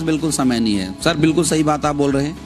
बिल्कुल समय नहीं है। सर बिल्कुल सही बात आप बोल रहे हैं,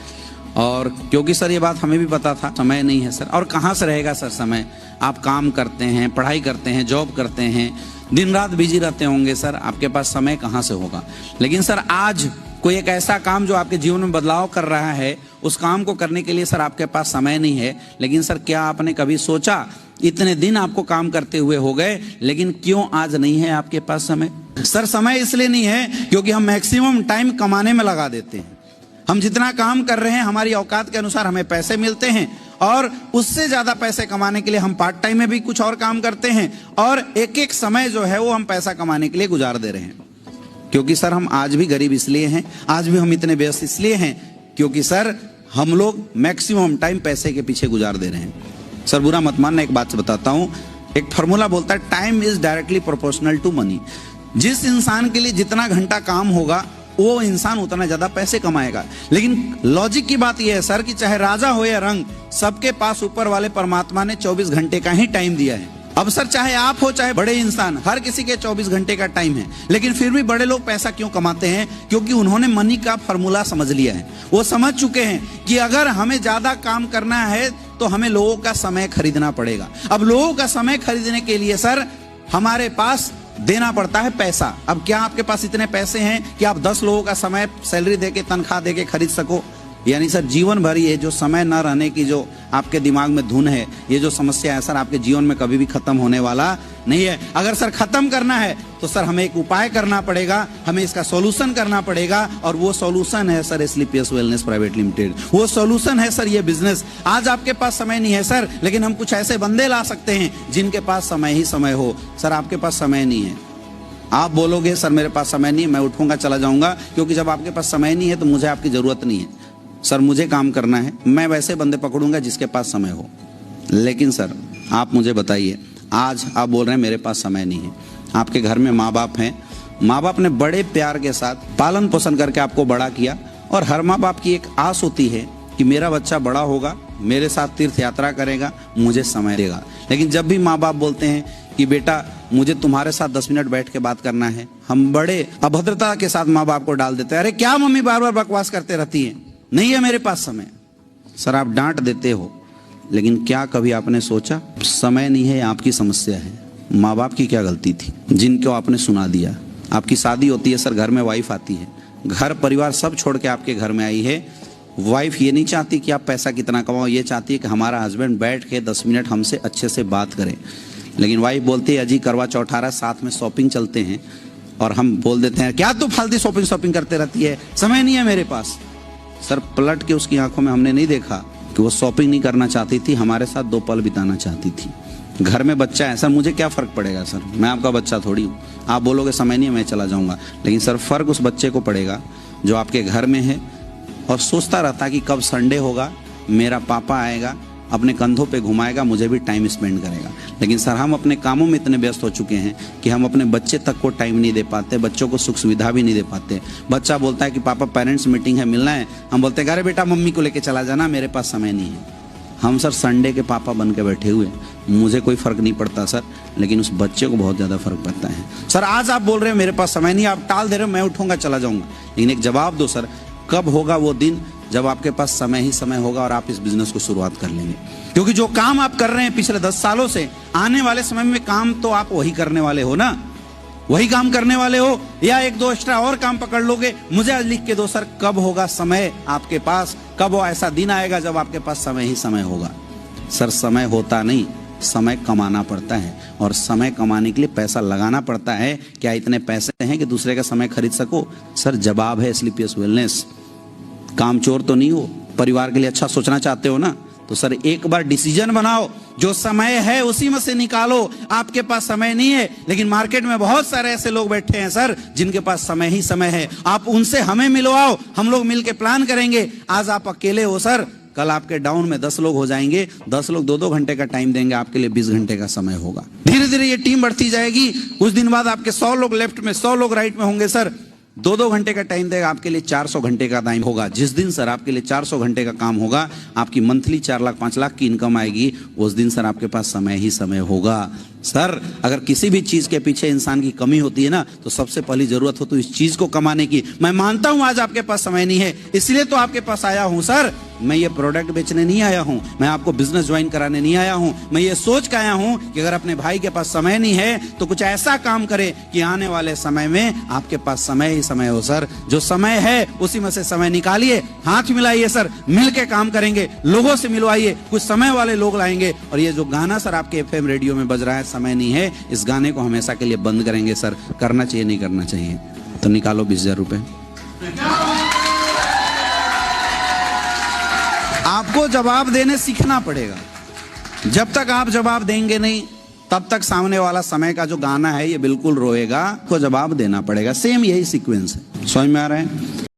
और क्योंकि सर ये बात हमें भी पता था, समय नहीं है सर। और कहाँ से रहेगा सर समय? आप काम करते हैं, पढ़ाई करते हैं, जॉब करते हैं, दिन रात बिजी रहते होंगे सर, आपके पास समय कहाँ से होगा? लेकिन सर आज कोई एक ऐसा काम जो आपके जीवन में बदलाव कर रहा है, उस काम को करने के लिए सर आपके पास समय नहीं है। लेकिन सर क्या आपने कभी सोचा, इतने दिन आपको काम करते हुए हो गए, लेकिन क्यों आज नहीं है आपके पास समय? सर समय इसलिए नहीं है क्योंकि हम मैक्सिमम टाइम कमाने में लगा देते हैं। हम जितना काम कर रहे हैं हमारी औकात के अनुसार हमें पैसे मिलते हैं, और उससे ज्यादा पैसे कमाने के लिए हम पार्ट टाइम में भी कुछ और काम करते हैं, और एक एक समय जो है वो हम पैसा कमाने के लिए गुजार दे रहे हैं। क्योंकि सर हम आज भी गरीब इसलिए हैं, आज भी हम इतने व्यस्त इसलिए हैं क्योंकि सर हम लोग मैक्सिमम टाइम पैसे के पीछे गुजार दे रहे हैं। सर बुरा मत मानना, एक बात बताता हूं, एक फॉर्मूला बोलता है time is directly proportional to money. जिस इंसान के लिए जितना घंटा काम होगा वो इंसान उतना ज्यादा पैसे कमाएगा। लेकिन लॉजिक की बात यह है सर कि चाहे राजा हो या रंग, सबके पास ऊपर वाले परमात्मा ने 24 घंटे का ही टाइम दिया है। अब सर चाहे आप हो चाहे बड़े इंसान, हर किसी के 24 घंटे का टाइम है। लेकिन फिर भी बड़े लोग पैसा क्यों कमाते हैं? क्योंकि उन्होंने मनी का फॉर्मूला समझ लिया है। वो समझ चुके हैं कि अगर हमें ज्यादा काम करना है तो हमें लोगों का समय खरीदना पड़ेगा। अब लोगों का समय खरीदने के लिए सर हमारे पास देना पड़ता है पैसा। अब क्या आपके पास इतने पैसे हैं कि आप 10 लोगों का समय सैलरी देके, तनख्वाह देके खरीद सको? यानी सर जीवन भर ये जो समय न रहने की जो आपके दिमाग में धुन है, ये जो समस्या है सर, आपके जीवन में कभी भी खत्म होने वाला नहीं है। अगर सर खत्म करना है तो सर हमें एक उपाय करना पड़ेगा, हमें इसका सॉल्यूशन करना पड़ेगा, और वो सॉल्यूशन है सर स्लीपियस वेलनेस प्राइवेट लिमिटेड। वो सॉल्यूशन है सर ये बिजनेस। आज आपके पास समय नहीं है सर, लेकिन हम कुछ ऐसे बंदे ला सकते हैं जिनके पास समय ही समय हो। सर आपके पास समय नहीं है, आप बोलोगे सर मेरे पास समय नहीं, मैं उठूंगा चला जाऊंगा, क्योंकि जब आपके पास समय नहीं है तो मुझे आपकी जरूरत नहीं है। सर मुझे काम करना है, मैं वैसे बंदे पकड़ूंगा जिसके पास समय हो। लेकिन सर आप मुझे बताइए, आज आप बोल रहे हैं मेरे पास समय नहीं है, आपके घर में माँ बाप हैं, माँ बाप ने बड़े प्यार के साथ पालन पोषण करके आपको बड़ा किया, और हर माँ बाप की एक आस होती है कि मेरा बच्चा बड़ा होगा, मेरे साथ तीर्थ यात्रा करेगा, मुझे समय देगा। लेकिन जब भी माँ बाप बोलते हैं कि बेटा मुझे तुम्हारे साथ 10 मिनट बैठ के बात करना है, हम बड़े अभद्रता के साथ माँ बाप को डाल देते हैं, अरे क्या मम्मी बार बार बकवास करते रहती है, नहीं है मेरे पास समय। सर आप डांट देते हो, लेकिन क्या कभी आपने सोचा समय नहीं है आपकी समस्या है? माँ बाप की क्या गलती थी जिनको आपने सुना दिया? आपकी शादी होती है सर, घर में वाइफ आती है, घर परिवार सब छोड़ के आपके घर में आई है। वाइफ ये नहीं चाहती कि आप पैसा कितना कमाओ, ये चाहती है कि हमारा हस्बैंड बैठ के 10 मिनट हमसे अच्छे से बात करे। लेकिन वाइफ बोलती है अजी करवा चौथ आ रहा है, साथ में शॉपिंग चलते हैं, और हम बोल देते हैं क्या तू फालतू शॉपिंग करते रहती है, समय नहीं है मेरे पास। सर पलट के उसकी आंखों में हमने नहीं देखा कि वो शॉपिंग नहीं करना चाहती थी, हमारे साथ 2 पल बिताना चाहती थी। घर में बच्चा है सर, मुझे क्या फर्क पड़ेगा सर, मैं आपका बच्चा थोड़ी हूँ। आप बोलोगे समय नहीं है मैं चला जाऊंगा, लेकिन सर फर्क उस बच्चे को पड़ेगा जो आपके घर में है और सोचता रहता कि कब संडे होगा, मेरा पापा आएगा, अपने कंधों पे घुमाएगा, मुझे भी टाइम स्पेंड करेगा। लेकिन सर हम अपने कामों में इतने व्यस्त हो चुके हैं कि हम अपने बच्चे तक को टाइम नहीं दे पाते, बच्चों को सुख सुविधा भी नहीं दे पाते। बच्चा बोलता है कि पापा पेरेंट्स मीटिंग है, मिलना है, हम बोलते हैं अरे बेटा मम्मी को लेके चला जाना, मेरे पास समय नहीं है। हम सर संडे के पापा बन के बैठे हुए, मुझे कोई फर्क नहीं पड़ता सर, लेकिन उस बच्चे को बहुत ज्यादा फर्क पड़ता है। सर आज आप बोल रहे हैं मेरे पास समय नहीं, आप टाल दे रहे हो, मैं उठूंगा चला जाऊंगा, लेकिन एक जवाब दो सर, कब होगा वो दिन जब आपके पास समय ही समय होगा और आप इस बिजनेस को शुरुआत कर लेंगे? क्योंकि जो काम आप कर रहे हैं पिछले 10 सालों से, आने वाले समय में काम तो आप वही करने वाले हो ना, वही काम करने वाले हो, या 1-2 एक्स्ट्रा और काम पकड़ लोगे? मुझे आज लिख के दो सर, कब होगा समय आपके पास, कब वो ऐसा दिन आएगा जब आपके पास समय ही समय होगा? सर समय होता नहीं, समय कमाना पड़ता है, और समय कमाने के लिए पैसा लगाना पड़ता है। क्या इतने पैसे हैं कि दूसरे का समय खरीद सको? सर जवाब है स्लीपियस वेलनेस। काम चोर तो नहीं हो, परिवार के लिए अच्छा सोचना चाहते हो ना, तो सर एक बार डिसीजन बनाओ, जो समय है उसी में से निकालो। आपके पास समय नहीं है, लेकिन मार्केट में बहुत सारे ऐसे लोग बैठे हैं सर जिनके पास समय ही समय है। आप उनसे हमें मिलवाओ, हम लोग मिलके प्लान करेंगे। आज आप अकेले हो सर, कल आपके डाउन में 10 लोग हो जाएंगे, 10 लोग 2-2 घंटे का टाइम देंगे, आपके लिए 20 घंटे का समय होगा। धीरे धीरे ये टीम बढ़ती जाएगी, कुछ दिन बाद आपके 100 लोग लेफ्ट में, 100 लोग राइट में होंगे सर। 2-2 घंटे का टाइम देगा, आपके लिए 400 घंटे का टाइम होगा। जिस दिन सर आपके लिए 400 घंटे का काम होगा, आपकी मंथली 4 लाख 5 लाख की इनकम आएगी, उस दिन सर आपके पास समय ही समय होगा। सर अगर किसी भी चीज के पीछे इंसान की कमी होती है ना, तो सबसे पहली जरूरत हो तो इस चीज को कमाने की। मैं मानता हूं आज आपके पास समय नहीं है, इसलिए तो आपके पास आया हूं सर। मैं ये प्रोडक्ट बेचने नहीं आया हूं, मैं आपको बिजनेस ज्वाइन कराने नहीं आया हूं। मैं ये सोच के आया हूं कि अगर अपने भाई के पास समय नहीं है तो कुछ ऐसा काम करे कि आने वाले समय में आपके पास समय ही समय हो सर। जो समय है उसी में से समय निकालिए, हाथ मिलाइए सर, मिल के काम करेंगे, लोगों से मिलवाइए, कुछ समय वाले लोग लाएंगे। और ये जो गाना सर आपके एफएम रेडियो में बज रहा है, समय नहीं है, इस गाने को हमेशा के लिए बंद करेंगे सर। करना चाहिए नहीं करना चाहिए? तो निकालो 20,000 रुपए। आपको जवाब देने सीखना पड़ेगा। जब तक आप जवाब देंगे नहीं, तब तक सामने वाला समय का जो गाना है ये बिल्कुल रोएगा। आपको जवाब देना पड़ेगा। सेम यही सीक्वेंस है। समझ में आ रहा है?